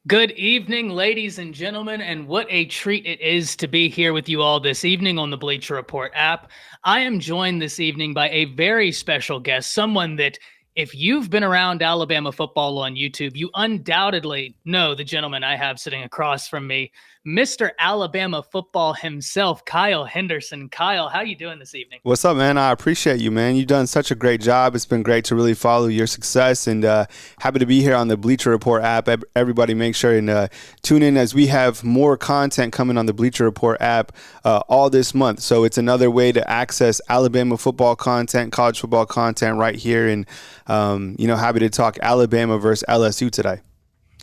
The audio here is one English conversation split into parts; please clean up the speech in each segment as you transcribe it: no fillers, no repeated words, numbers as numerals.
Good evening, ladies and gentlemen, and what a treat it is to be here with you all this evening on the Bleacher Report app. I am joined this evening by a very special guest, someone that, if you've been around Alabama football on YouTube, you undoubtedly know the gentleman I have sitting across from me, Mr. Alabama football himself, Kyle Henderson. Kyle, how you doing this evening? What's up, man? I appreciate you, man. You've done such a great job. It's been great to really follow your success, and happy to be here on the Bleacher Report app. Everybody make sure and tune in as we have more content coming on the Bleacher Report app all this month. So it's another way to access Alabama football content, college football content right here, and happy to talk Alabama versus LSU today.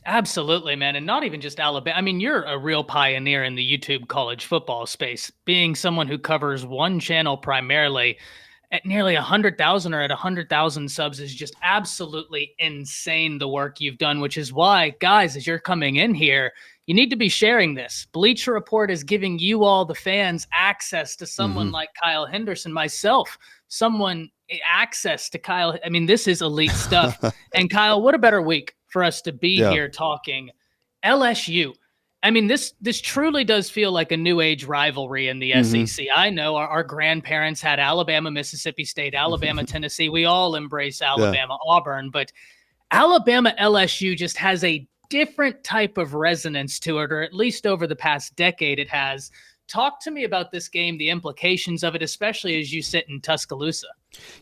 Absolutely, man. And not even just Alabama. I mean, you're a real pioneer in the YouTube college football space, being someone who covers one channel primarily at nearly 100,000 or at 100,000 subs is just absolutely insane, the work you've done, which is why, guys, as you're coming in here, you need to be sharing this. Bleacher Report is giving you all, the fans, access to someone like Kyle Henderson, myself, someone access to Kyle. I mean, this is elite stuff. And Kyle, what a better week for us to be here talking LSU. I mean, this truly does feel like a new age rivalry in the SEC. I know our grandparents had Alabama, Mississippi State, Alabama, Tennessee. We all embrace Alabama, Auburn, but Alabama LSU just has a different type of resonance to it, or at least over the past decade it has. Talk to me about this game, the implications of it, especially as you sit in Tuscaloosa.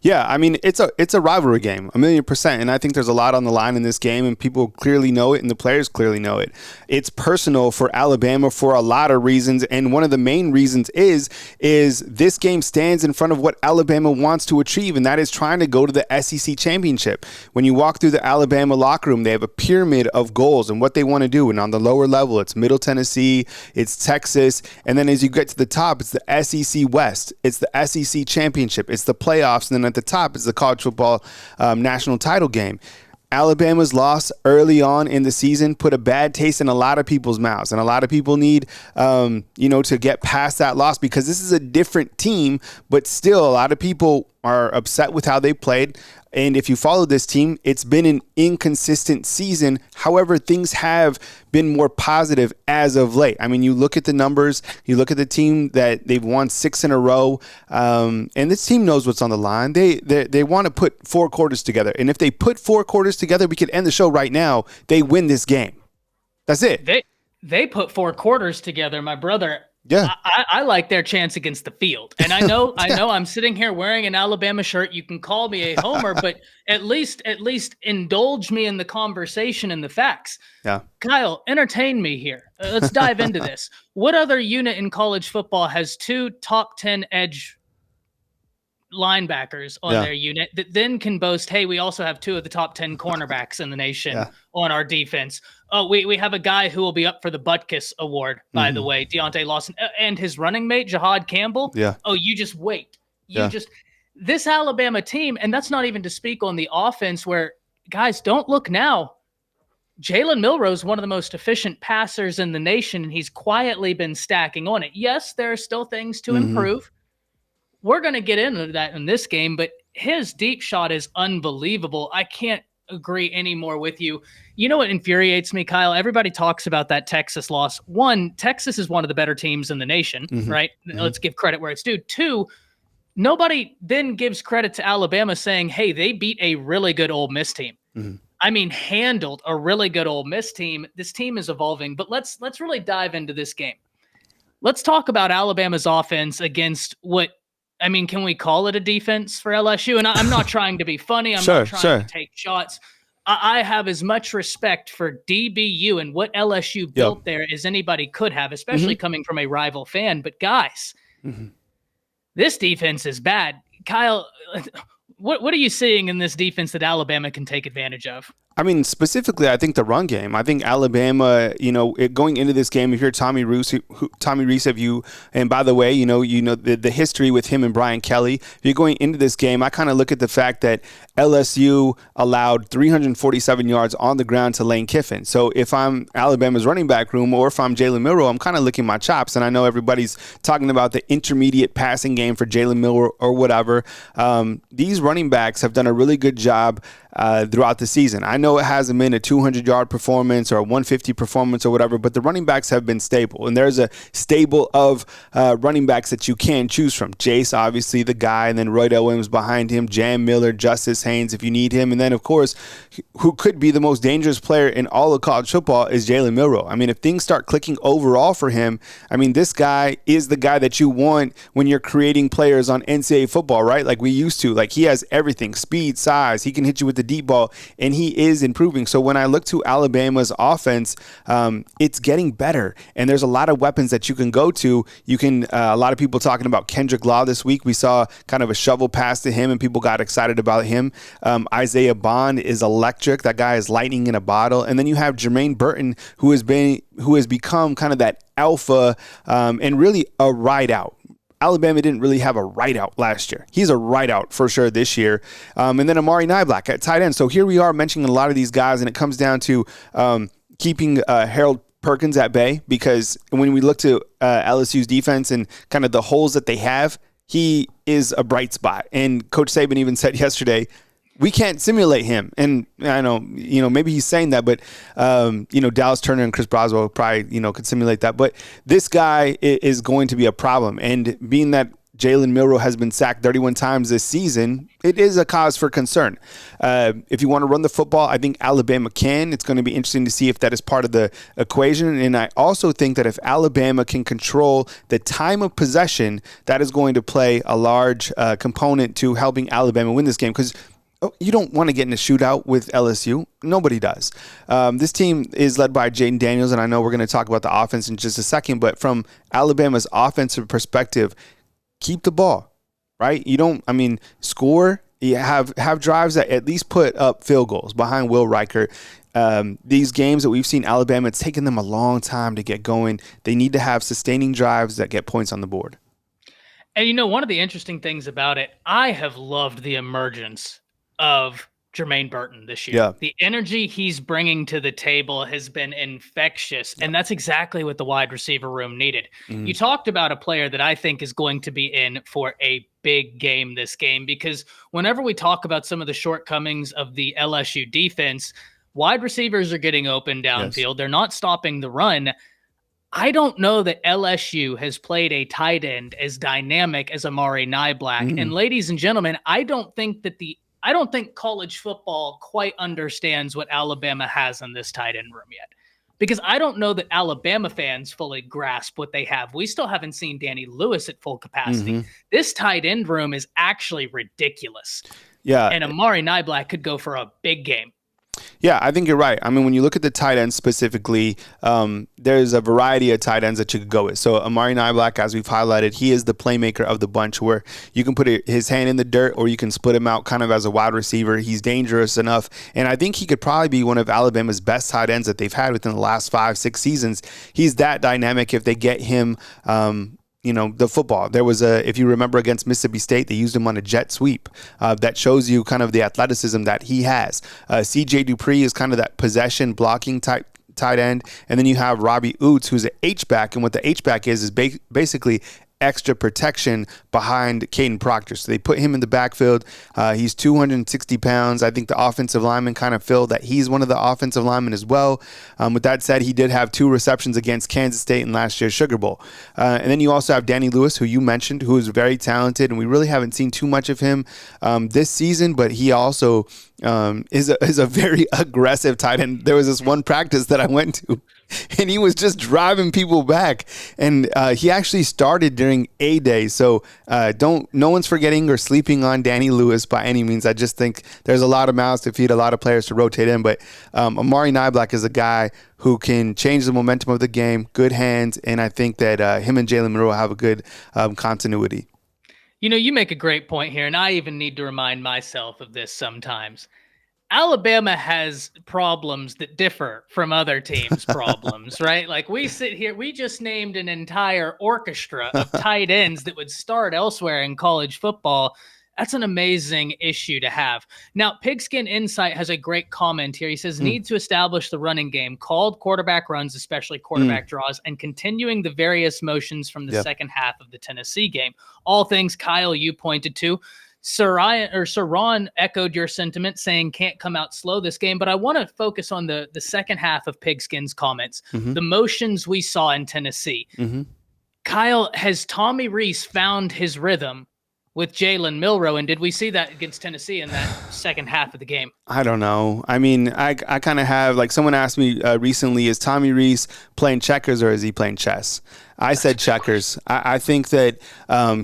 Yeah, I mean, it's a rivalry game, 1,000,000%. And I think there's a lot on the line in this game, and people clearly know it, and the players clearly know it. It's personal for Alabama for a lot of reasons, and one of the main reasons is this game stands in front of what Alabama wants to achieve, and that is trying to go to the SEC championship. When you walk through the Alabama locker room, they have a pyramid of goals and what they want to do. And on the lower level, it's Middle Tennessee, it's Texas, and then as you get to the top, it's the SEC West, it's the SEC championship, it's the playoffs. And then at the top is the college football national title game. Alabama's loss early on in the season put a bad taste in a lot of people's mouths, and a lot of people need, to get past that loss because this is a different team, but still a lot of people are upset with how they played. And if you follow this team, it's been an inconsistent season. However, things have been more positive as of late. I mean, you look at the numbers, you look at the team that they've won 6 in a row, and this team knows what's on the line. They want to put 4 quarters together. And if they put 4 quarters together, we could end the show right now. They win this game. That's it. They put 4 quarters together, my brother. Yeah, I like their chance against the field. And I know I'm sitting here wearing an Alabama shirt. You can call me a homer, but at least indulge me in the conversation and the facts. Yeah. Kyle, entertain me here. Let's dive into this. What other unit in college football has 2 top 10 edge linebackers on their unit that then can boast, hey, we also have 2 of the top 10 cornerbacks in the nation on our defense? Oh, we have a guy who will be up for the Butkus Award, by the way, Deontay Lawson, and his running mate, Jahad Campbell. Yeah. Oh, you just wait. This Alabama team, and that's not even to speak on the offense where, guys, don't look now. Jalen Milroe is one of the most efficient passers in the nation, and he's quietly been stacking on it. Yes, there are still things to improve. We're going to get into that in this game, but his deep shot is unbelievable. I can't agree anymore with you. You know what infuriates me, Kyle? Everybody talks about that Texas loss. 1, Texas is one of the better teams in the nation, right? Let's give credit where it's due. 2, nobody then gives credit to Alabama saying, hey, they beat a really good Ole Miss team. I mean, handled a really good Ole Miss team. This team is evolving, but let's really dive into this game. Let's talk about Alabama's offense against can we call it a defense for LSU? And I'm not trying to be funny. I'm not trying to take shots. I have as much respect for DBU and what LSU built there as anybody could have, especially coming from a rival fan. But guys, this defense is bad. Kyle, what are you seeing in this defense that Alabama can take advantage of? I mean, specifically, I think the run game. I think Alabama, going into this game, if you're Tommy Rees, and by the way, the history with him and Brian Kelly. If you're going into this game, I kind of look at the fact that LSU allowed 347 yards on the ground to Lane Kiffin. So if I'm Alabama's running back room, or if I'm Jalen Milroe, I'm kind of licking my chops. And I know everybody's talking about the intermediate passing game for Jalen Milroe or whatever. These running backs have done a really good job throughout the season. I know it hasn't been a 200-yard performance or a 150 performance or whatever, but the running backs have been stable. And there's a stable of running backs that you can choose from. Jace, obviously, the guy, and then Roydell Williams behind him, Jam Miller, Justice Haynes, if you need him. And then, of course, who could be the most dangerous player in all of college football is Jalen Milroe. I mean, if things start clicking overall for him, I mean, this guy is the guy that you want when you're creating players on NCAA football, right? Like we used to. Like, he has everything, speed, size. He can hit you with the deep ball, and he is improving. So when I look to Alabama's offense, it's getting better, and there's a lot of weapons that you can go to. You can, a lot of people talking about Kendrick Law this week. We saw kind of a shovel pass to him, and people got excited about him. Isaiah Bond is electric. That guy is lightning in a bottle. And then you have Jermaine Burton, who has become kind of that alpha and really a ride out. Alabama didn't really have a ride out last year. He's a ride out for sure this year. And then Amari Niblack at tight end. So here we are mentioning a lot of these guys, and it comes down to keeping Harold Perkins at bay, because when we look to LSU's defense and kind of the holes that they have, he is a bright spot. And Coach Saban even said yesterday, we can't simulate him. And I know, maybe he's saying that, but, Dallas Turner and Chris Broswell probably, could simulate that. But this guy is going to be a problem. And being that Jalen Milroe has been sacked 31 times this season, it is a cause for concern. If you want to run the football, I think Alabama can. It's going to be interesting to see if that is part of the equation. And I also think that if Alabama can control the time of possession, that is going to play a large component to helping Alabama win this game, because you don't want to get in a shootout with LSU. Nobody does. This team is led by Jaden Daniels, and I know we're going to talk about the offense in just a second, but from Alabama's offensive perspective, keep the ball, right? Score. You have drives that at least put up field goals behind Will Riker. These games that we've seen Alabama, it's taken them a long time to get going. They need to have sustaining drives that get points on the board. And one of the interesting things about it, I have loved the emergence of Jermaine Burton this year. Yeah. The energy he's bringing to the table has been infectious, and that's exactly what the wide receiver room needed. Mm-hmm. You talked about a player that I think is going to be in for a big game this game, because whenever we talk about some of the shortcomings of the LSU defense, wide receivers are getting open downfield. Yes. They're not stopping the run. I don't know that LSU has played a tight end as dynamic as Amari Niblack. Mm-hmm. And ladies and gentlemen, I don't think college football quite understands what Alabama has in this tight end room yet, because I don't know that Alabama fans fully grasp what they have. We still haven't seen Danny Lewis at full capacity. Mm-hmm. This tight end room is actually ridiculous. Yeah. And Amari Niblack could go for a big game. Yeah, I think you're right. I mean, when you look at the tight ends specifically, there's a variety of tight ends that you could go with. So Amari Niblack, as we've highlighted, he is the playmaker of the bunch, where you can put his hand in the dirt or you can split him out kind of as a wide receiver. He's dangerous enough. And I think he could probably be one of Alabama's best tight ends that they've had within the last 5-6 seasons. He's that dynamic if they get him the football. There was if you remember against Mississippi State, they used him on a jet sweep. That shows you kind of the athleticism that he has. C.J. Dupree is kind of that possession blocking type tight end. And then you have Robbie Oots, who's an H-back. And what the H-back is basically extra protection behind Caden Proctor. So they put him in the backfield. He's 260 pounds. I think the offensive lineman kind of feel that he's one of the offensive linemen as well. With that said, he did have 2 receptions against Kansas State in last year's Sugar Bowl. And then you also have Danny Lewis, who you mentioned, who is very talented, and we really haven't seen too much of him this season, but he also is a very aggressive tight end. There was this one practice that I went to, and he was just driving people back. And he actually started during A-Day. So no one's forgetting or sleeping on Danny Lewis by any means. I just think there's a lot of mouths to feed, a lot of players to rotate in. But Amari Niblack is a guy who can change the momentum of the game, good hands, and I think that him and Jalen Milroe have a good continuity. You make a great point here, and I even need to remind myself of this sometimes. Alabama has problems that differ from other teams' problems, right? Like we sit here, we just named an entire orchestra of tight ends that would start elsewhere in college football. That's an amazing issue to have. Now, Pigskin Insight has a great comment here. He says, need to establish the running game, called quarterback runs, especially quarterback draws, and continuing the various motions from the second half of the Tennessee game. All things, Kyle, you pointed to. Sir Ron echoed your sentiment, saying can't come out slow this game. But I want to focus on the second half of Pigskin's comments, the motions we saw in Tennessee. Kyle, has Tommy Rees found his rhythm with Jalen Milroe, and did we see that against Tennessee in that second half of the game? I don't know. I mean, I kind of have, like, someone asked me recently, is Tommy Rees playing checkers or is he playing chess? I said checkers. I think that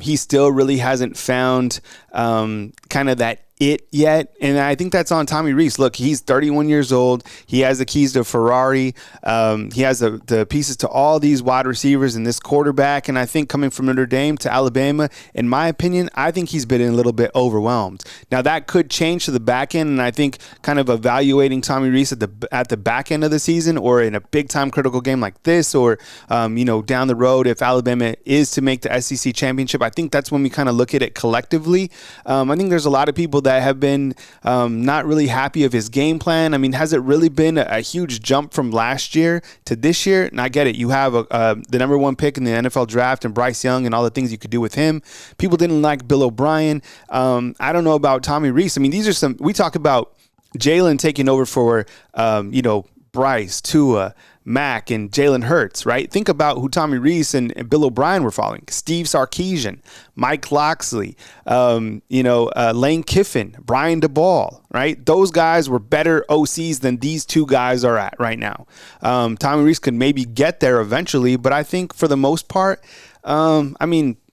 he still really hasn't found kind of that it yet, and I think that's on Tommy Rees. Look, he's 31 years old. He has the keys to Ferrari. He has the pieces to all these wide receivers and this quarterback, and I think coming from Notre Dame to Alabama, in my opinion, I think he's been a little bit overwhelmed. Now, that could change to the back end, and I think kind of evaluating Tommy Rees at the back end of the season or in a big-time critical game like this or, down the road if Alabama is to make the SEC championship, I think that's when we kind of look at it collectively. I think there's a lot of people that have been not really happy of his game plan. I mean, has it really been a huge jump from last year to this year? And I get it. You have the number one pick in the NFL draft and Bryce Young and all the things you could do with him. People didn't like Bill O'Brien. I don't know about Tommy Rees. I mean, these are we talk about Jalen taking over for, Bryce, Tua, Mac, and Jalen Hurts, right? Think about who Tommy Rees and Bill O'Brien were following. Steve Sarkisian, Mike Loxley, Lane Kiffin, Brian DeBall, right? Those guys were better OCs than these two guys are at right now. Tommy Rees could maybe get there eventually, but I think for the most part,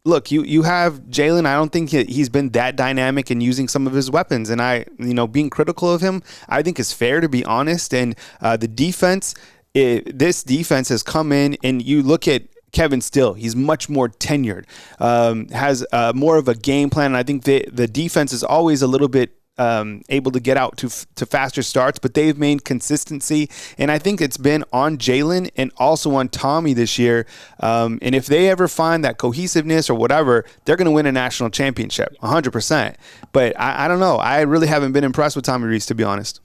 look, you have Jalen. I don't think he's been that dynamic in using some of his weapons. And being critical of him, I think is fair, to be honest. And the defense, this defense has come in, and you look at Kevin Still, he's much more tenured, has more of a game plan. And I think the defense is always a little bit able to get out to faster starts, but they've made consistency, and I think it's been on Jalen and also on Tommy this year. And if they ever find that cohesiveness or whatever, they're going to win a national championship, 100%. But I don't know. I really haven't been impressed with Tommy Rees, to be honest.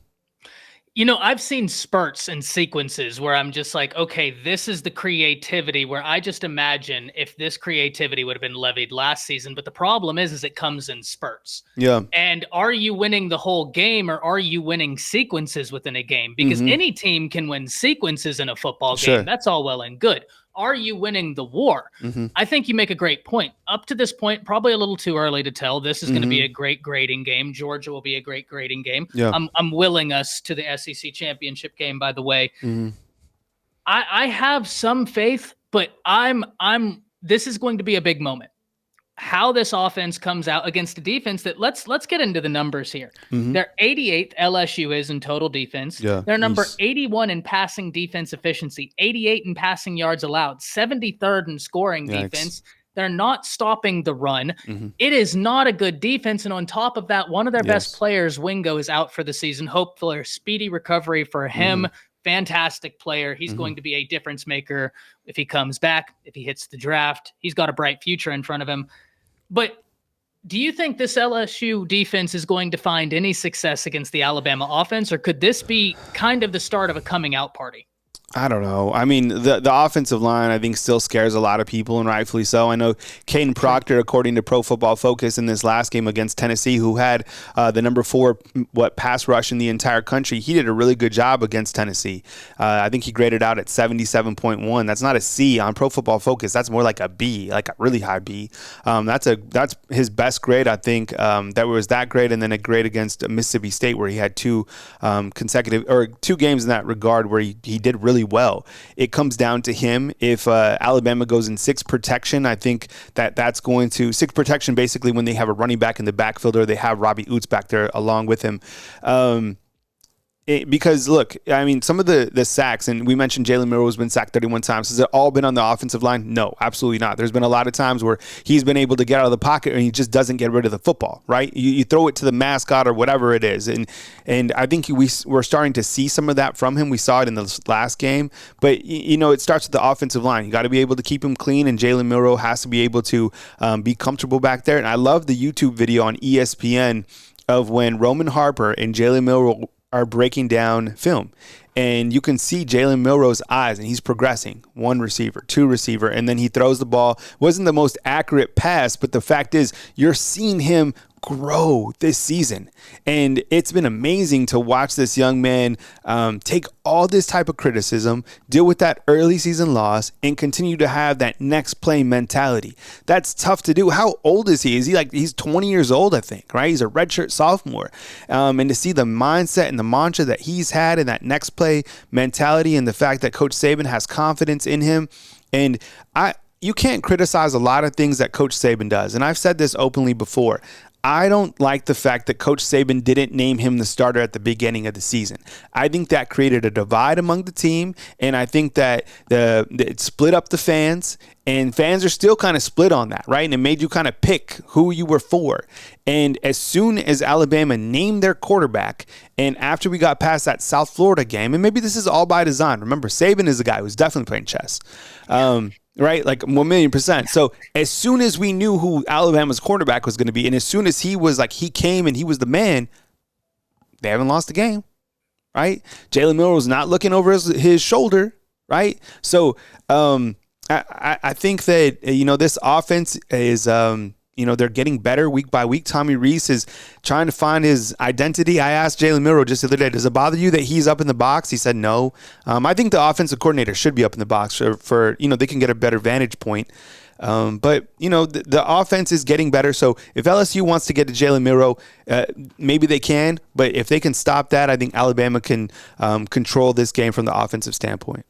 I've seen spurts and sequences where I'm just like, okay, this is the creativity where I just imagine if this creativity would have been levied last season. But the problem is it comes in spurts. Yeah. And are you winning the whole game, or are you winning sequences within a game? Because any team can win sequences in a football game. Sure. That's all well and good. Are you winning the war? I think you make a great point. Up to this point, probably a little too early to tell. This is going to be a great grading game. Georgia will be a great grading game. Yeah. I'm willing us to the SEC championship game, by the way. I have some faith, but this is going to be a big moment. How this offense comes out against a defense that let's get into the numbers here. They're 88th, LSU is in total defense. Yeah. They're number 81 in passing defense efficiency, 88 in passing yards allowed, 73rd in scoring defense. They're not stopping the run. It is not a good defense. And on top of that, one of their best players, Wingo, is out for the season. Hope for a speedy recovery for him. Fantastic player. He's going to be a difference maker if he comes back, if he hits the draft. He's got a bright future in front of him. But do you think this LSU defense is going to find any success against the Alabama offense, or could this be kind of the start of a coming out party? I don't know. I mean, the offensive line, I think, still scares a lot of people, and rightfully so. I know Caden Proctor, according to Pro Football Focus, in this last game against Tennessee, who had the number 4 pass rush in the entire country, he did a really good job against Tennessee. I think he graded out at 77.1. That's not a C on Pro Football Focus. That's more like a B, like a really high B. That's his best grade, I think. That was that grade, and then a grade against Mississippi State, where he had two games in that regard where he did really well. It comes down to him. If Alabama goes in 6 protection, I think that's going to 6 protection, basically when they have a running back in the backfield or they have Robbie Oots back there along with him. Because, look, I mean, some of the sacks, and we mentioned Jalen Milroe has been sacked 31 times. Has it all been on the offensive line? No, absolutely not. There's been a lot of times where he's been able to get out of the pocket and he just doesn't get rid of the football, right? You throw it to the mascot or whatever it is. And I think we're starting to see some of that from him. We saw it in the last game. But, it starts with the offensive line. You got to be able to keep him clean, and Jalen Milroe has to be able to be comfortable back there. And I love the YouTube video on ESPN of when Roman Harper and Jalen Milroe are breaking down film. and you can see Jalen Milroe's eyes, and he's progressing. 1 receiver, 2 receiver, and then he throws the ball. Wasn't the most accurate pass, but the fact is you're seeing him grow this season. And it's been amazing to watch this young man take all this type of criticism, deal with that early season loss, and continue to have that next play mentality. That's tough to do. How old is he? Is he he's 20 years old, I think, right? He's a redshirt sophomore. And to see the mindset and the mantra that he's had and that next play mentality, and the fact that Coach Saban has confidence in him. And you can't criticize a lot of things that Coach Saban does. And I've said this openly before. I don't like the fact that Coach Saban didn't name him the starter at the beginning of the season. I think that created a divide among the team, and I think that it split up the fans, and fans are still kind of split on that, right? And it made you kind of pick who you were for. And as soon as Alabama named their quarterback, and after we got past that South Florida game, and maybe this is all by design. Remember, Saban is a guy who's definitely playing chess. Right? 1,000,000%. So as soon as we knew who Alabama's quarterback was going to be, and as soon as he came and he was the man, they haven't lost the game, right? Jalen Milroe's not looking over his shoulder, right? So I think that, this offense is, they're getting better week by week. Tommy Rees is trying to find his identity. I asked Jalen Milroe just the other day, does it bother you that he's up in the box? He said no. I think the offensive coordinator should be up in the box for they can get a better vantage point. But the offense is getting better. So if LSU wants to get to Jalen Milroe, maybe they can. But if they can stop that, I think Alabama can control this game from the offensive standpoint.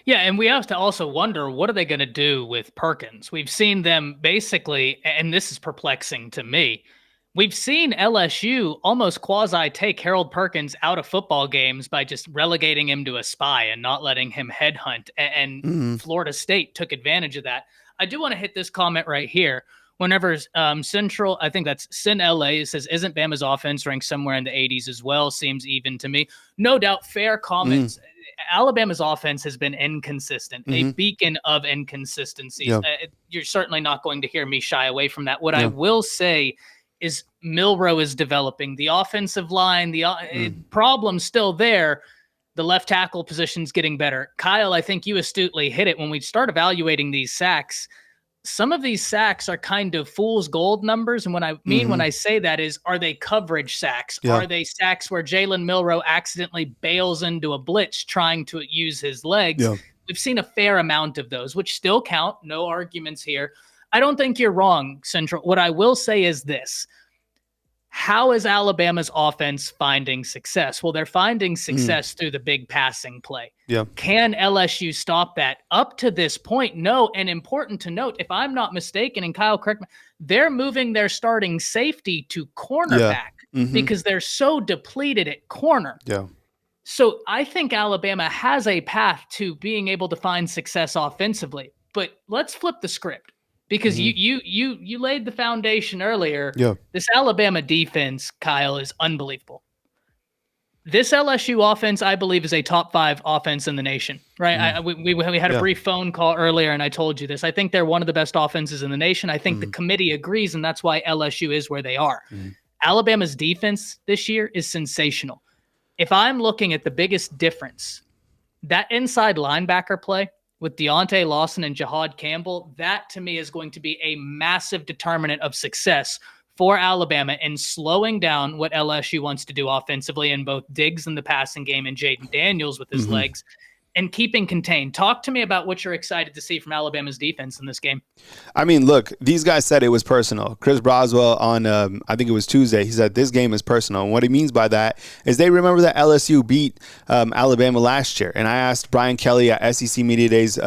Yeah, and we have to also wonder, what are they going to do with Perkins? We've seen them basically, and this is perplexing to me, we've seen LSU almost quasi take Harold Perkins out of football games by just relegating him to a spy and not letting him headhunt, and Florida State took advantage of that. I do want to hit this comment right here. Whenever Central, I think that's Sin LA, says, isn't Bama's offense ranked somewhere in the 80s as well? Seems even to me. No doubt, fair comments. Alabama's offense has been inconsistent, a beacon of inconsistencies. Yeah. You're certainly not going to hear me shy away from that. What I will say is Milroe is developing. The offensive line, the problem's still there. The left tackle position's getting better. Kyle, I think you astutely hit it. When we start evaluating these sacks, some of these sacks are kind of fool's gold numbers. And what I mean when I say that is, are they coverage sacks? Yeah. Are they sacks where Jalen Milroe accidentally bails into a blitz trying to use his legs? Yeah. We've seen a fair amount of those, which still count. No arguments here. I don't think you're wrong, Central. What I will say is this. How is Alabama's offense finding success? Well, they're finding success through the big passing play. Yeah. Can LSU stop that? Up to this point, no. And important to note, if I'm not mistaken, and Kyle, correct me, they're moving their starting safety to cornerback because they're so depleted at corner. Yeah. So I think Alabama has a path to being able to find success offensively. But let's flip the script. Because you laid the foundation earlier. Yeah. This Alabama defense, Kyle, is unbelievable. This LSU offense, I believe, is a top 5 offense in the nation. Right? We had a brief phone call earlier, and I told you this. I think they're one of the best offenses in the nation. I think the committee agrees, and that's why LSU is where they are. Alabama's defense this year is sensational. If I'm looking at the biggest difference, that inside linebacker play with Deontay Lawson and Jahad Campbell, that to me is going to be a massive determinant of success for Alabama in slowing down what LSU wants to do offensively in both Diggs in the passing game and Jaden Daniels with his legs, and keeping contained. Talk to me about what you're excited to see from Alabama's defense in this game. I mean, look, these guys said it was personal. Chris Broswell on, I think it was Tuesday, he said this game is personal. And what he means by that is they remember that LSU beat Alabama last year. And I asked Brian Kelly at SEC Media Days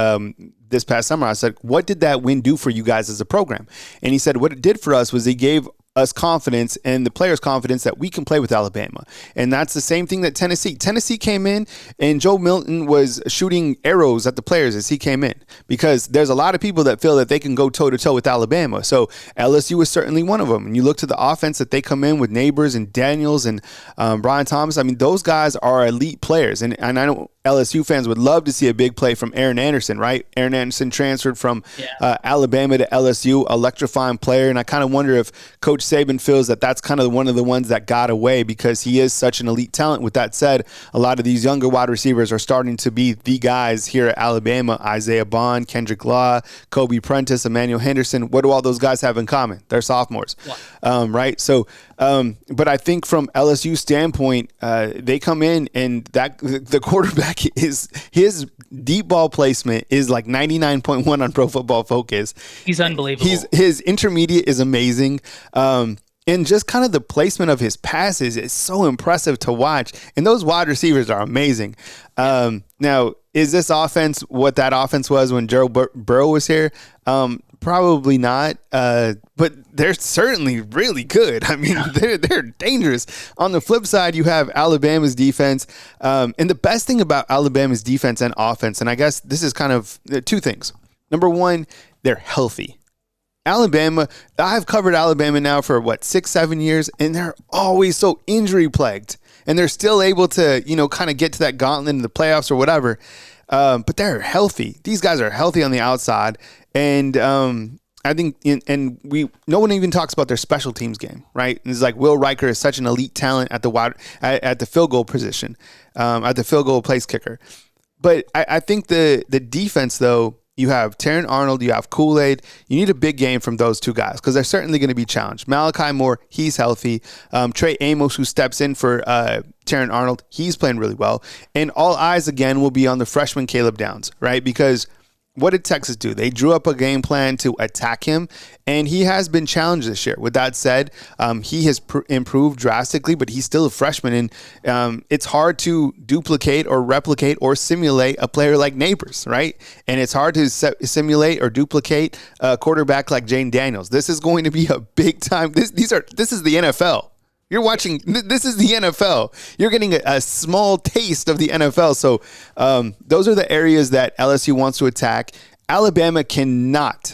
this past summer, I said, what did that win do for you guys as a program? And he said, what it did for us was he gave us confidence and the players confidence that we can play with Alabama. And that's the same thing that Tennessee came in, and Joe Milton was shooting arrows at the players as he came in, because there's a lot of people that feel that they can go toe to toe with Alabama. So LSU is certainly one of them. And you look to the offense that they come in with Neighbors and Daniels and Brian Thomas. I mean, those guys are elite players. And I don't LSU fans would love to see a big play from Aaron Anderson, right? Aaron Anderson transferred from Alabama to LSU, electrifying player. And I kind of wonder if Coach Saban feels that that's kind of one of the ones that got away because he is such an elite talent. With that said, a lot of these younger wide receivers are starting to be the guys here at Alabama. Isaiah Bond, Kendrick Law, Kobe Prentice, Emmanuel Henderson. What do all those guys have in common? They're sophomores, right? So, but I think from LSU standpoint, they come in and the quarterback is his deep ball placement is like 99.1 on Pro Football Focus. He's unbelievable. His intermediate is amazing. And just kind of the placement of his passes is so impressive to watch. And those wide receivers are amazing. Now, is this offense what that offense was when Joe Burrow was here? Probably not, but they're certainly really good. I mean, they're dangerous. On the flip side, you have Alabama's defense, and the best thing about Alabama's defense and offense, and I guess this is kind of two things. Number one, they're healthy. Alabama, I've covered Alabama now for 6-7 years, and they're always so injury plagued, and they're still able to, kind of get to that gauntlet in the playoffs or whatever. But they're healthy. These guys are healthy on the outside. And I think, no one even talks about their special teams game, right? And it's like Will Riker is such an elite talent at the field goal position, at the field goal place kicker. But I think the defense, though, you have Terran Arnold, you have Kool-Aid. You need a big game from those two guys because they're certainly going to be challenged. Malachi Moore, he's healthy. Trey Amos, who steps in for Terran Arnold, he's playing really well. And all eyes, again, will be on the freshman Caleb Downs, right? Because what did Texas do? They drew up a game plan to attack him, and he has been challenged this year. With that said, he has improved drastically, but he's still a freshman, and it's hard to duplicate or replicate or simulate a player like Neighbors, right? And it's hard to simulate or duplicate a quarterback like Jane Daniels. This is going to be a big time. This is the NFL. You're watching, this is the NFL. You're getting a small taste of the NFL. So those are the areas that LSU wants to attack. Alabama cannot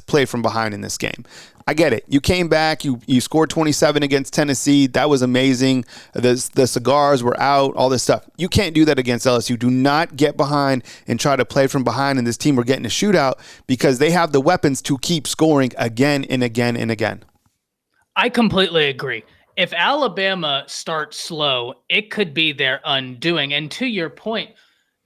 play from behind in this game. I get it. You came back. You scored 27 against Tennessee. That was amazing. The cigars were out, all this stuff. You can't do that against LSU. Do not get behind and try to play from behind in this team. We're getting a shootout because they have the weapons to keep scoring again and again and again. I completely agree. If Alabama starts slow, it could be their undoing. And to your point,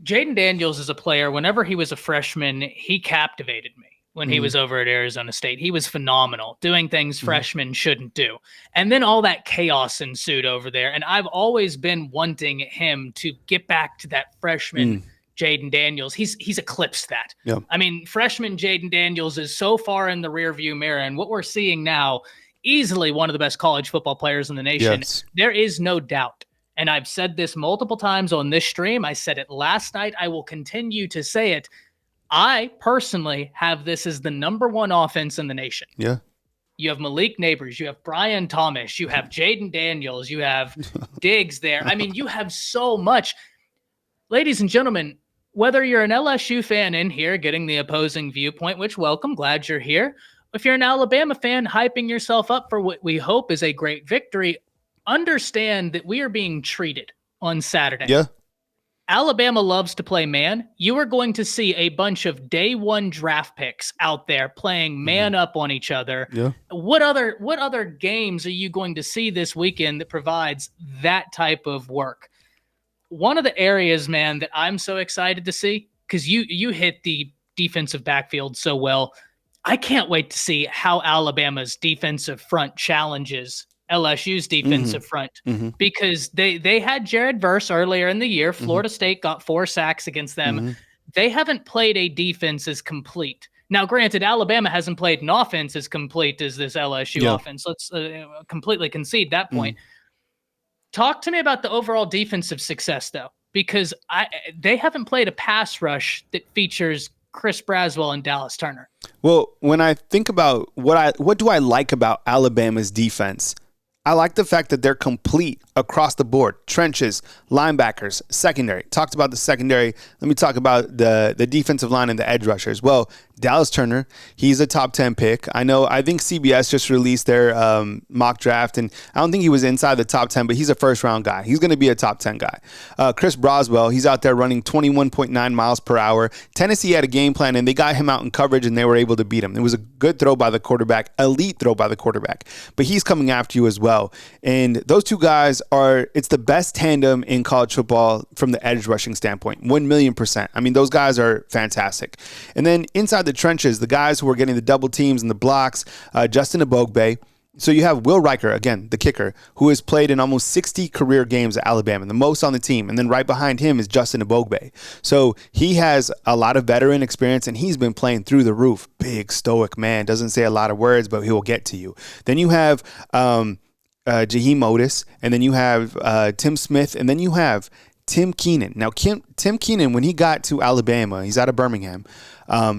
Jaden Daniels is a player. Whenever he was a freshman, he captivated me when he was over at Arizona State. He was phenomenal, doing things freshmen shouldn't do. And then all that chaos ensued over there. And I've always been wanting him to get back to that freshman Jaden Daniels. He's eclipsed that. Yep. I mean, freshman Jaden Daniels is so far in the rearview mirror. And what we're seeing now, easily one of the best college football players in the nation. Yes. There is no doubt. And I've said this multiple times on this stream. I said it last night. I will continue to say it. I personally have this as the number one offense in the nation. Yeah. You have Malik Neighbors. You have Brian Thomas. You have Jaden Daniels. You have Diggs there. I mean, you have so much. Ladies and gentlemen, whether you're an LSU fan in here getting the opposing viewpoint, which welcome, glad you're here. If you're an Alabama fan hyping yourself up for what we hope is a great victory, understand that we are being treated on Saturday. Yeah. Alabama loves to play man. You are going to see a bunch of day one draft picks out there playing man up on each other. Yeah. What other games are you going to see this weekend that provides that type of work? One of the areas, man, that I'm so excited to see, because you hit the defensive backfield so well, I can't wait to see how Alabama's defensive front challenges LSU's defensive front, because they had Jared Verse earlier in the year. Florida State got 4 sacks against them. They haven't played a defense as complete. Now, granted, Alabama hasn't played an offense as complete as this LSU offense. Let's completely concede that point. Talk to me about the overall defensive success, though, because they haven't played a pass rush that features Chris Braswell and Dallas Turner. Well, when I think about what do I like about Alabama's defense, I like the fact that they're complete across the board. Trenches, linebackers, secondary. Talked about the secondary. Let me talk about the defensive line and the edge rushers. Well, Dallas Turner, he's a top 10 pick. I think CBS just released their mock draft, and I don't think he was inside the top 10, but he's a first-round guy. He's going to be a top 10 guy. Chris Broswell, he's out there running 21.9 miles per hour. Tennessee had a game plan, and they got him out in coverage, and they were able to beat him. It was a good throw by the quarterback, elite throw by the quarterback, but he's coming after you as well. And those two guys it's the best tandem in college football from the edge rushing standpoint, 1,000,000%. I mean, those guys are fantastic. And then inside the trenches, the guys who are getting the double teams and the blocks, Justin Ebogbe. So you have Will Riker, again, the kicker, who has played in almost 60 career games at Alabama, the most on the team. And then right behind him is Justin Ebogbe. So he has a lot of veteran experience, and he's been playing through the roof. Big, stoic man. Doesn't say a lot of words, but he will get to you. Then you have Jaheim Otis, and then you have Tim Smith, and then you have Tim Keenan. Now, Tim Keenan, when he got to Alabama, he's out of Birmingham.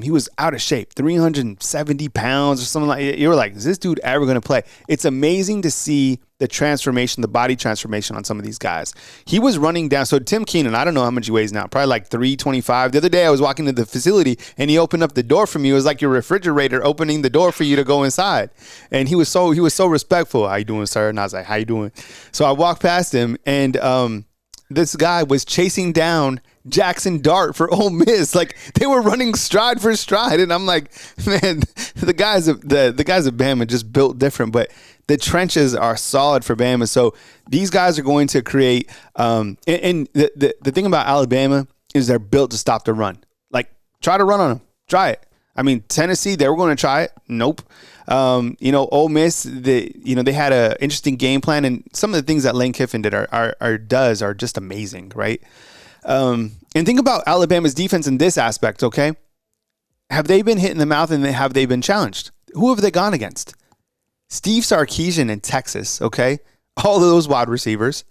He was out of shape, 370 pounds or something like that. You were like, is this dude ever going to play? It's amazing to see the transformation, the body transformation on some of these guys. He was running down. So Tim Keenan, I don't know how much he weighs now, probably like 325. The other day I was walking to the facility and he opened up the door for me. It was like your refrigerator opening the door for you to go inside. And he was so respectful. How you doing, sir? And I was like, how you doing? So I walked past him, and this guy was chasing down Jackson Dart for Ole Miss. Like, they were running stride for stride, and I'm like, man, the guys of Bama just built different, but the trenches are solid for Bama. So these guys are going to create. And the thing about Alabama is they're built to stop the run. Like, try to run on them. Try it. I mean, Tennessee, they were going to try it. Nope. Ole Miss, they had an interesting game plan, and some of the things that Lane Kiffin did are just amazing, right? And think about Alabama's defense in this aspect, okay? Have they been hit in the mouth, and have they been challenged? Who have they gone against? Steve Sarkisian in Texas, okay? All of those wide receivers.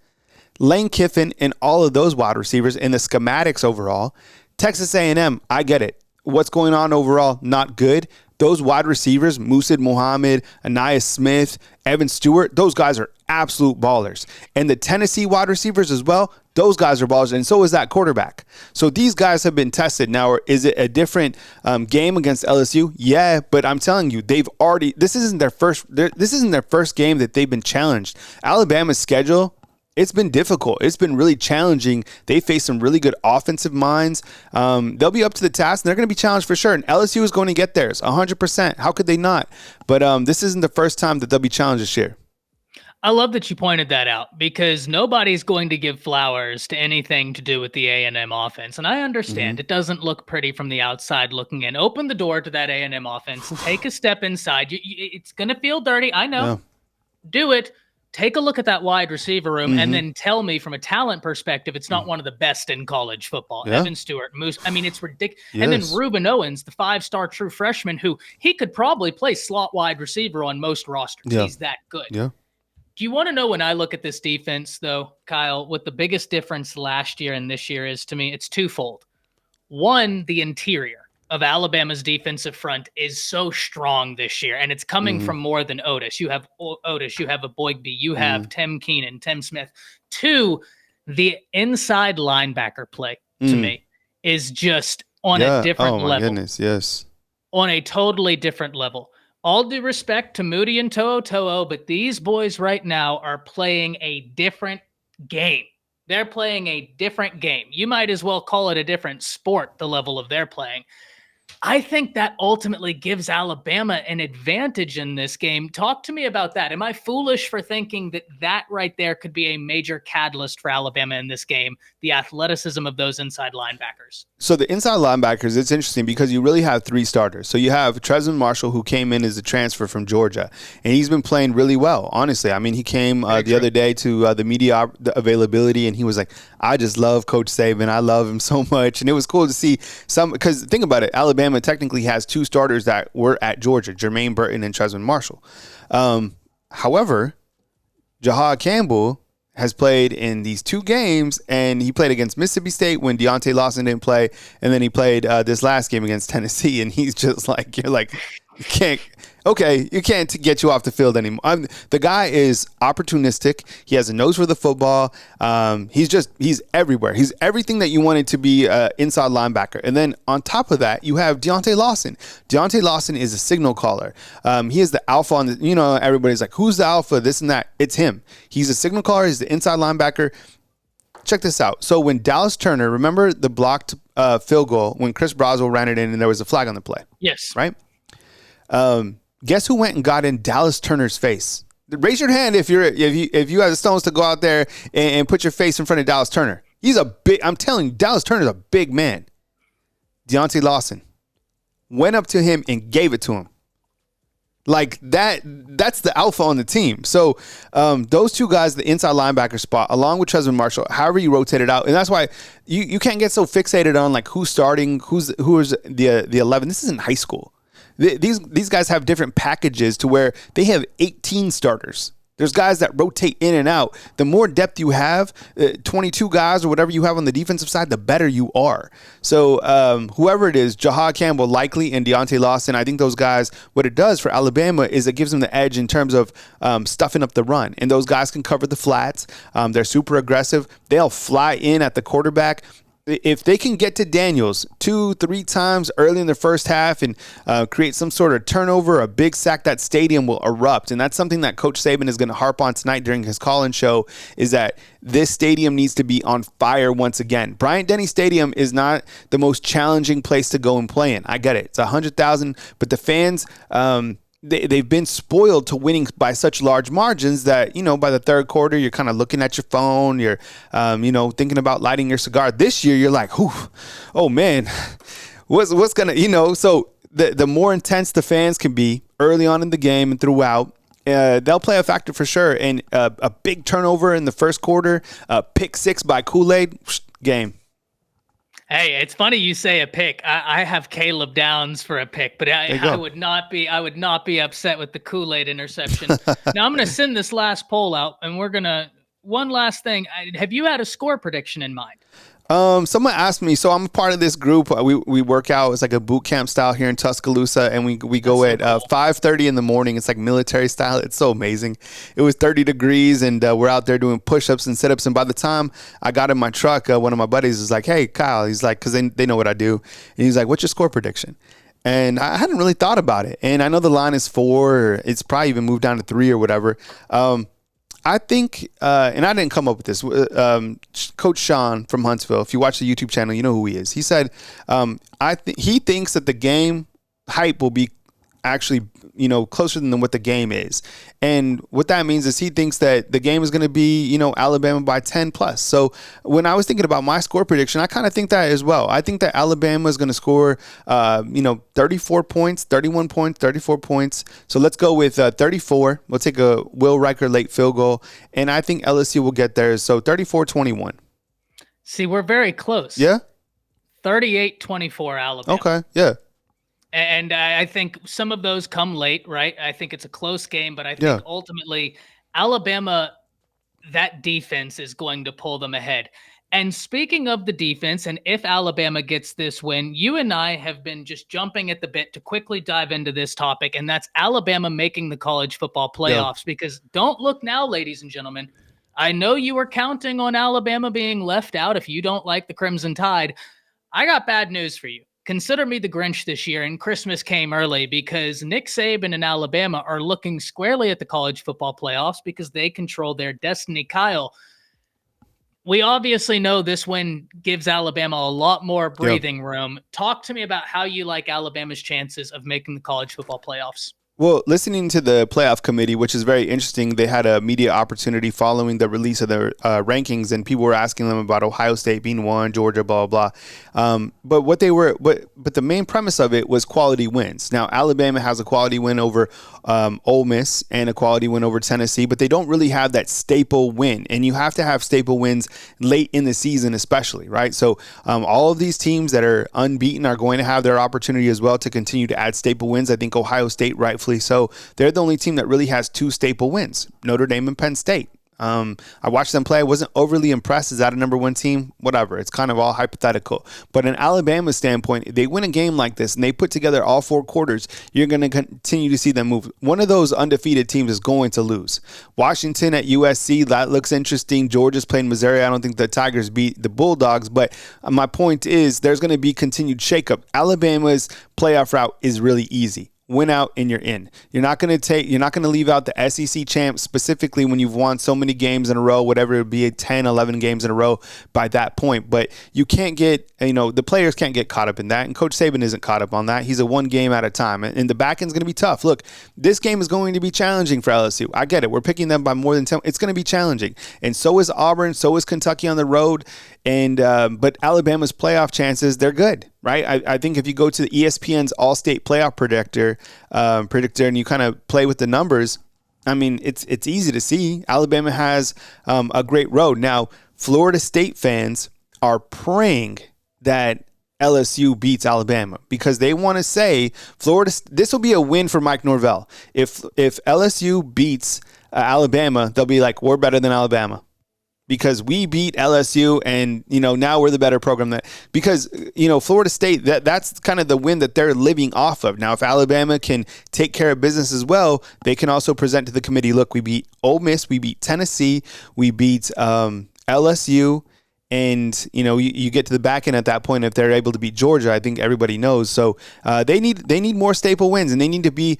Lane Kiffin and all of those wide receivers in the schematics overall. Texas A&M, I get it. What's going on overall? Not good. Those wide receivers, Musid Muhammad, Anais Smith, Evan Stewart, those guys are absolute ballers. And the Tennessee wide receivers as well, those guys are ballers, and so is that quarterback. So these guys have been tested. Now, is it a different game against LSU? Yeah, but I'm telling you, this isn't their first game that they've been challenged. Alabama's schedule, it's been difficult. It's been really challenging. They face some really good offensive minds. They'll be up to the task, and they're going to be challenged for sure. And LSU is going to get theirs, 100%. How could they not? But this isn't the first time that they'll be challenged this year. I love that you pointed that out, because nobody's going to give flowers to anything to do with the A&M offense. And I understand it doesn't look pretty from the outside looking in. Open the door to that A&M offense. Take a step inside. It's going to feel dirty. I know. Yeah. Do it. Take a look at that wide receiver room and then tell me from a talent perspective, it's not one of the best in college football. Yeah. Evan Stewart, Moose. I mean, it's ridiculous. Yes. And then Reuben Owens, the 5-star true freshman, who he could probably play slot wide receiver on most rosters. Yeah. He's that good. Yeah. Do you want to know, when I look at this defense, though, Kyle, what the biggest difference last year and this year is to me? It's twofold. One, the interior of Alabama's defensive front is so strong this year, and it's coming from more than Otis. You have Otis, you have Eboigbe, you have Tim Keenan, Tim Smith. Two, the inside linebacker play, to me, is just on a different level. Goodness, yes. On a totally different level. All due respect to Moody and To'o, but these boys right now are playing a different game. They're playing a different game. You might as well call it a different sport, the level of their playing. I think that ultimately gives Alabama an advantage in this game. Talk to me about that. Am I foolish for thinking that right there could be a major catalyst for Alabama in this game, the athleticism of those inside linebackers? So the inside linebackers, it's interesting because you really have three starters. So you have Trezvon Marshall, who came in as a transfer from Georgia, and he's been playing really well, honestly. I mean, he came the other day to the media availability, and he was like, I just love Coach Saban. I love him so much. And it was cool to see because think about it, Alabama technically has two starters that were at Georgia, Jermaine Burton and Trezvon Marshall. However, Jahad Campbell has played in these two games, and he played against Mississippi State when Deontay Lawson didn't play, and then he played this last game against Tennessee, and he's just like, you're like, you can't. Okay, you can't get you off the field anymore. The guy is opportunistic. He has a nose for the football. He's everywhere. He's everything that you wanted to be inside linebacker. And then on top of that, you have Deontay Lawson. Deontay Lawson is a signal caller. He is the alpha on the, everybody's like, who's the alpha, this and that. It's him. He's a signal caller. He's the inside linebacker. Check this out. So when Dallas Turner, remember the blocked field goal when Chris Broswell ran it in and there was a flag on the play? Yes. Right? Guess who went and got in Dallas Turner's face? Raise your hand if you have the stones to go out there and put your face in front of Dallas Turner. I'm telling you, Dallas Turner's a big man. Deontay Lawson went up to him and gave it to him. Like that's the alpha on the team. So those two guys, the inside linebacker spot, along with Trezor Marshall, however you rotate it out, and that's why you can't get so fixated on like who's starting, who's the 11. This isn't high school. These guys have different packages to where they have 18 starters. There's guys that rotate in and out. The more depth you have, 22 guys or whatever you have on the defensive side, the better you are. So whoever it is, Jahad Campbell likely and Deontay Lawson, I think those guys, what it does for Alabama is it gives them the edge in terms of stuffing up the run. And those guys can cover the flats. They're super aggressive. They'll fly in at the quarterback. If they can get to Daniels 2-3 times early in the first half and create some sort of turnover, a big sack, that stadium will erupt. And that's something that Coach Saban is going to harp on tonight during his call-in show, is that this stadium needs to be on fire once again. Bryant-Denny Stadium is not the most challenging place to go and play in. I get it. It's 100,000, but the fans they've been spoiled to winning by such large margins that, by the third quarter, you're kind of looking at your phone. You're, thinking about lighting your cigar. This year, you're like, oh, man, what's going to, so the more intense the fans can be early on in the game and throughout, they'll play a factor for sure. And a big turnover in the first quarter, pick six by Kool-Aid, game. Hey, it's funny you say a pick. I have Caleb Downs for a pick, but I would not be upset with the Kool-Aid interception. Now I'm going to send this last poll out, and one last thing. Have you had a score prediction in mind? Someone asked me, so I'm a part of this group. We work out. It's like a boot camp style here in Tuscaloosa, and we go at 5:30 in the morning. It's like military style. It's so amazing. It was 30 degrees, and we're out there doing push-ups and sit-ups. And by the time I got in my truck, one of my buddies was like, "Hey, Kyle," he's like, because they know what I do, and he's like, "What's your score prediction?" And I hadn't really thought about it. And I know the line is 4. Or it's probably even moved down to 3 or whatever. I think, and I didn't come up with this, Coach Sean from Huntsville, if you watch the YouTube channel, you know who he is. He said he thinks that the game hype will be actually, closer than what the game is. And what that means is he thinks that the game is going to be, Alabama by 10 plus. So when I was thinking about my score prediction, I kind of think that as well. I think that Alabama is going to score, 34 points, 31 points, 34 points. So let's go with 34. We'll take a Will Riker late field goal. And I think LSU will get there. So 34-21. See, we're very close. Yeah? 38-24 Alabama. Okay, yeah. And I think some of those come late, right? I think it's a close game, but I think ultimately Alabama, that defense is going to pull them ahead. And speaking of the defense, and if Alabama gets this win, you and I have been just jumping at the bit to quickly dive into this topic, and that's Alabama making the college football playoffs. Because don't look now, ladies and gentlemen. I know you were counting on Alabama being left out if you don't like the Crimson Tide. I got bad news for you. Consider me the Grinch this year, and Christmas came early because Nick Saban and Alabama are looking squarely at the college football playoffs because they control their destiny. Kyle, we obviously know this win gives Alabama a lot more breathing room. Talk to me about how you like Alabama's chances of making the college football playoffs. Well, listening to the playoff committee, which is very interesting, they had a media opportunity following the release of their rankings, and people were asking them about Ohio State being 1, Georgia, blah, blah, blah. But the main premise of it was quality wins. Now, Alabama has a quality win over Ole Miss and a quality win over Tennessee, but they don't really have that staple win, and you have to have staple wins late in the season, especially, right? So all of these teams that are unbeaten are going to have their opportunity as well to continue to add staple wins. I think Ohio State rightfully so. They're the only team that really has 2 staple wins, Notre Dame and Penn State. I watched them play. I wasn't overly impressed. Is that a number one team? Whatever. It's kind of all hypothetical. But in Alabama's standpoint, they win a game like this and they put together all 4 quarters, you're going to continue to see them move. One of those undefeated teams is going to lose. Washington at USC, that looks interesting. Georgia's playing Missouri. I don't think the Tigers beat the Bulldogs, but my point is there's going to be continued shakeup. Alabama's playoff route is really easy. Win out and you're in. You're not going to leave out the SEC champs, specifically when you've won so many games in a row, whatever it would be, 10, 11 games in a row by that point. But you can't get, the players can't get caught up in that. And Coach Saban isn't caught up on that. He's a one game at a time. And the back end's going to be tough. Look, this game is going to be challenging for LSU. I get it. We're picking them by more than 10. It's going to be challenging. And so is Auburn. So is Kentucky on the road. And but Alabama's playoff chances, they're good, right? I think if you go to the ESPN's All-State Playoff predictor and you kind of play with the numbers, I mean, it's easy to see. Alabama has a great road. Now, Florida State fans are praying that LSU beats Alabama because they want to say this will be a win for Mike Norvell. If LSU beats Alabama, they'll be like, we're better than Alabama. Because we beat LSU and, now we're the better program because Florida State, that's kind of the win that they're living off of. Now, if Alabama can take care of business as well, they can also present to the committee, look, we beat Ole Miss, we beat Tennessee, we beat LSU. And, you get to the back end at that point if they're able to beat Georgia. I think everybody knows. So they need more staple wins, and they need to be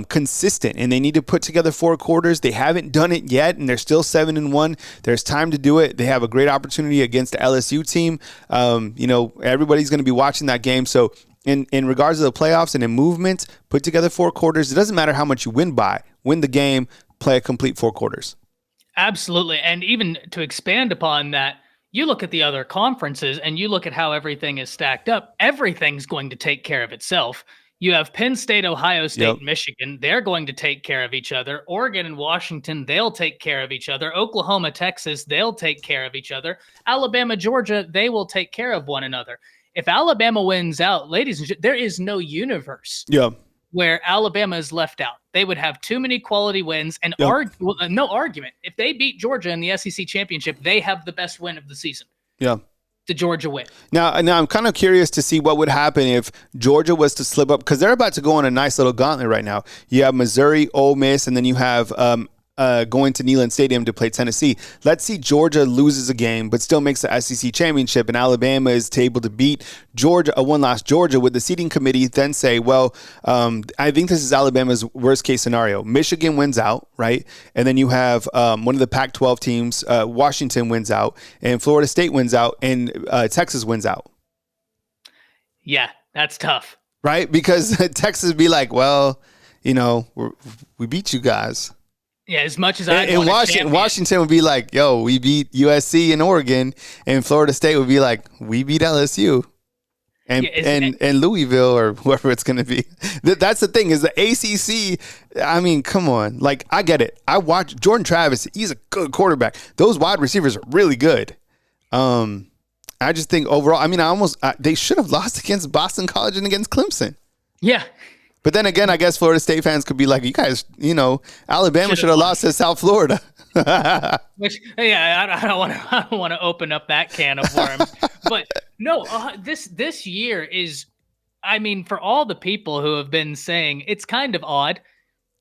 consistent, and they need to put together 4 quarters. They haven't done it yet, and they're still 7-1. There's time to do it. They have a great opportunity against the LSU team. Everybody's going to be watching that game. So in regards to the playoffs and in movement, put together 4 quarters. It doesn't matter how much you win by. Win the game, play a complete 4 quarters. Absolutely. And even to expand upon that, you look at the other conferences and you look at how everything is stacked up. Everything's going to take care of itself. You have Penn State, Ohio State, and Michigan. They're going to take care of each other. Oregon and Washington, they'll take care of each other. Oklahoma, Texas, they'll take care of each other. Alabama, Georgia, they will take care of one another. If Alabama wins out, ladies and gentlemen, there is no universe where Alabama is left out. They would have too many quality wins and no argument. If they beat Georgia in the SEC championship, they have the best win of the season. Yeah. The Georgia win. Now I'm kind of curious to see what would happen if Georgia was to slip up, because they're about to go on a nice little gauntlet right now. You have Missouri, Ole Miss, and then you have going to Neyland Stadium to play Tennessee. Let's see Georgia loses a game but still makes the SEC championship, and Alabama is able to beat Georgia, a one-loss Georgia. Would the seeding committee then say, well, I think this is Alabama's worst-case scenario. Michigan wins out, right? And then you have one of the Pac-12 teams, Washington wins out, and Florida State wins out, and Texas wins out. Yeah, that's tough. Right? Because Texas would be like, well, we beat you guys. Yeah, as much as I Washington would be like, yo, we beat USC and Oregon, and Florida State would be like, we beat LSU. And Louisville or whoever it's going to be. That's the thing is the ACC. I mean, come on. Like, I get it. I watch Jordan Travis. He's a good quarterback. Those wide receivers are really good. I just think overall, I mean, they should have lost against Boston College and against Clemson. Yeah. But then again, I guess Florida State fans could be like, you guys, Alabama should have lost to South Florida. Which, yeah, I don't want to open up that can of worms. But no, this year is, I mean, for all the people who have been saying it's kind of odd.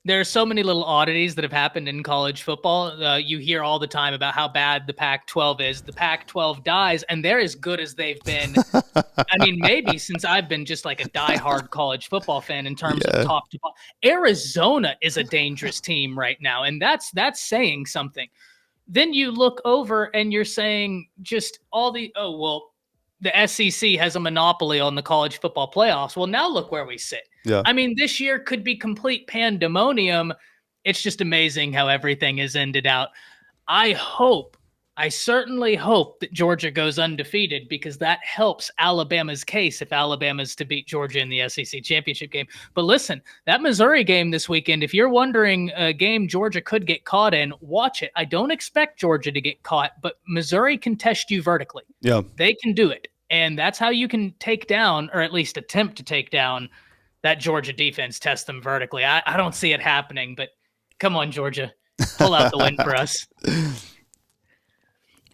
There are so many little oddities that have happened in college football. You hear all the time about how bad the Pac-12 is. The Pac-12 dies, and they're as good as they've been. I mean, maybe since I've been just like a diehard college football fan in terms of top to bottom. Arizona is a dangerous team right now, and that's saying something. Then you look over and you're saying just all the the SEC has a monopoly on the college football playoffs. Well, now look where we sit. Yeah. I mean, this year could be complete pandemonium. It's just amazing how everything has ended out. I certainly hope that Georgia goes undefeated, because that helps Alabama's case if Alabama's to beat Georgia in the SEC championship game. But listen, that Missouri game this weekend, if you're wondering a game Georgia could get caught in, watch it. I don't expect Georgia to get caught, but Missouri can test you vertically. Yeah. They can do it. And that's how you can take down, or at least attempt to take down, that Georgia defense. Test them vertically. I don't see it happening, but come on, Georgia. Pull out the win for us.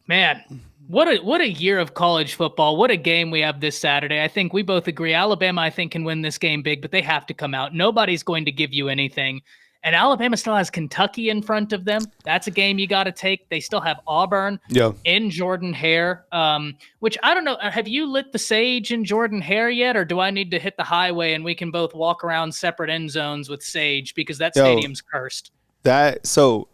Man, what a year of college football. What a game we have this Saturday. I think we both agree Alabama, I think, can win this game big, but they have to come out. Nobody's going to give you anything. And Alabama still has Kentucky in front of them. That's a game you got to take. They still have Auburn in Jordan-Hare, which I don't know. Have you lit the sage in Jordan-Hare yet, or do I need to hit the highway and we can both walk around separate end zones with sage because that stadium's cursed? So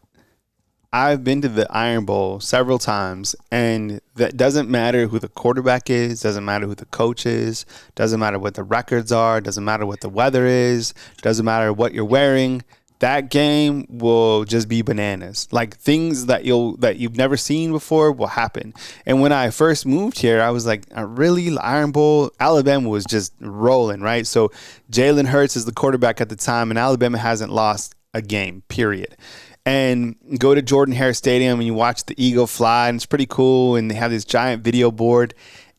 I've been to the Iron Bowl several times, and that doesn't matter who the quarterback is, doesn't matter who the coach is, doesn't matter what the records are, doesn't matter what the weather is, doesn't matter what you're wearing. That game will just be bananas. Like things that you've never seen before will happen. And when I first moved here, I was like, really, Iron Bowl? Alabama was just rolling, right? So Jalen Hurts is the quarterback at the time, and Alabama hasn't lost a game, period. And go to Jordan-Hare Stadium and you watch the eagle fly, and it's pretty cool. And they have this giant video board.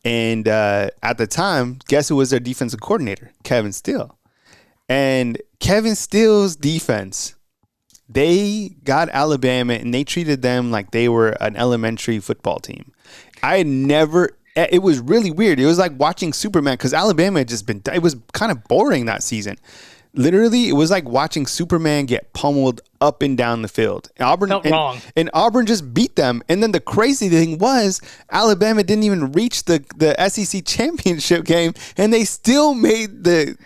And at the time, guess who was their defensive coordinator? Kevin Steele. And Kevin Steele's defense, they got Alabama and they treated them like they were an elementary football team. It was really weird. It was like watching Superman because Alabama had it was kind of boring that season. Literally, it was like watching Superman get pummeled up and down the field. And Auburn just beat them. And then the crazy thing was Alabama didn't even reach the SEC championship game, and they still made the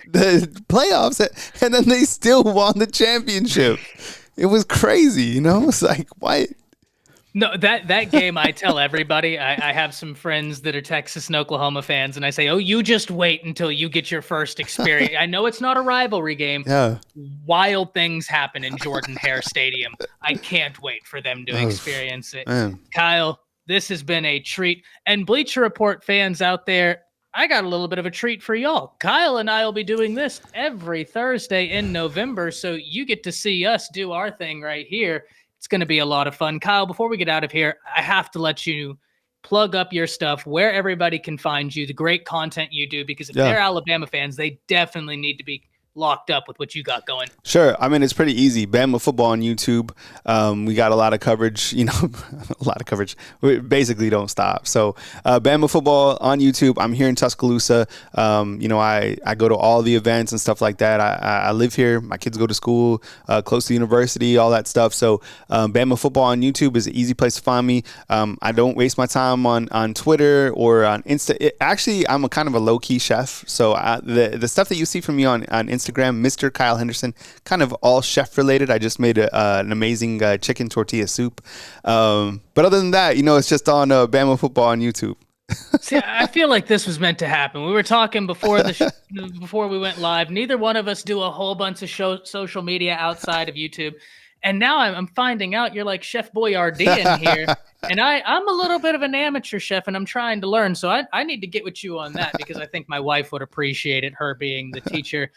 playoffs, and then they still won the championship. It was crazy, It's like, what? No, that game, I tell everybody, I have some friends that are Texas and Oklahoma fans, and I say, oh, you just wait until you get your first experience. I know it's not a rivalry game. Yeah. Wild things happen in Jordan-Hare Stadium. I can't wait for them to experience it. Man. Kyle, this has been a treat. And Bleacher Report fans out there, I got a little bit of a treat for y'all. Kyle and I will be doing this every Thursday in November, so you get to see us do our thing right here. It's going to be a lot of fun. Kyle, before we get out of here, I have to let you plug up your stuff, where everybody can find you, the great content you do, because if they're Alabama fans, they definitely need to be locked up with what you got going. Sure. I mean, it's pretty easy. Bama football on YouTube. We got a lot of coverage, a lot of coverage. We basically don't stop. So Bama football on YouTube. I'm here in Tuscaloosa. I go to all the events and stuff like that. I live here. My kids go to school close to the university, all that stuff. So Bama football on YouTube is an easy place to find me. I don't waste my time on Twitter or on Insta. Actually, I'm a kind of a low-key chef. So the stuff that you see from me on Instagram, Mr. Kyle Henderson, kind of all chef related. I just made an amazing chicken tortilla soup. But other than that, it's just on Bama football on YouTube. See, I feel like this was meant to happen. We were talking before before we went live. Neither one of us do a whole bunch of social media outside of YouTube. And now I'm finding out you're like Chef Boyardee in here. And I'm a little bit of an amateur chef, and I'm trying to learn. So I need to get with you on that, because I think my wife would appreciate it, her being the teacher.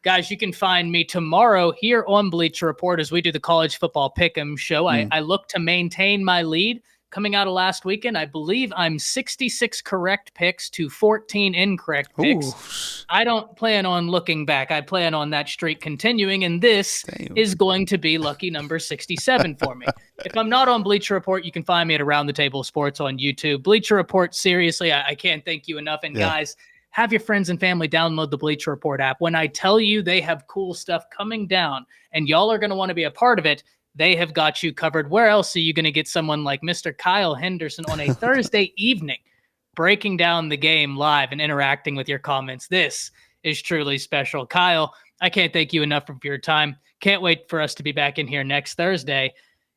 Guys, you can find me tomorrow here on Bleacher Report as we do the college football pick'em show. I look to maintain my lead. Coming out of last weekend, I believe I'm 66 correct picks to 14 incorrect picks. Ooh. I don't plan on looking back. I plan on that streak continuing, and this is going to be lucky number 67 for me. If I'm not on Bleacher Report, you can find me at Around the Table Sports on YouTube. Bleacher Report, seriously, I can't thank you enough. And guys, have your friends and family download the Bleacher Report app. When I tell you they have cool stuff coming down and y'all are going to want to be a part of it, they have got you covered. Where else are you going to get someone like Mr. Kyle Henderson on a Thursday evening breaking down the game live and interacting with your comments? This is truly special. Kyle, I can't thank you enough for your time. Can't wait for us to be back in here next Thursday.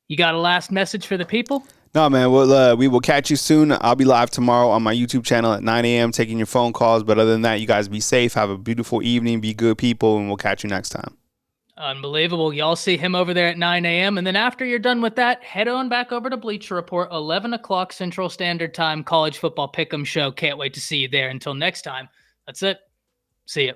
You got a last message for the people? No, man. We will catch you soon. I'll be live tomorrow on my YouTube channel at 9 a.m. taking your phone calls. But other than that, you guys be safe. Have a beautiful evening. Be good people, and we'll catch you next time. Unbelievable. Y'all see him over there at 9 a.m. And then after you're done with that, head on back over to Bleacher Report, 11 o'clock Central Standard Time, college football pick'em show. Can't wait to see you there. Until next time, that's it. See ya.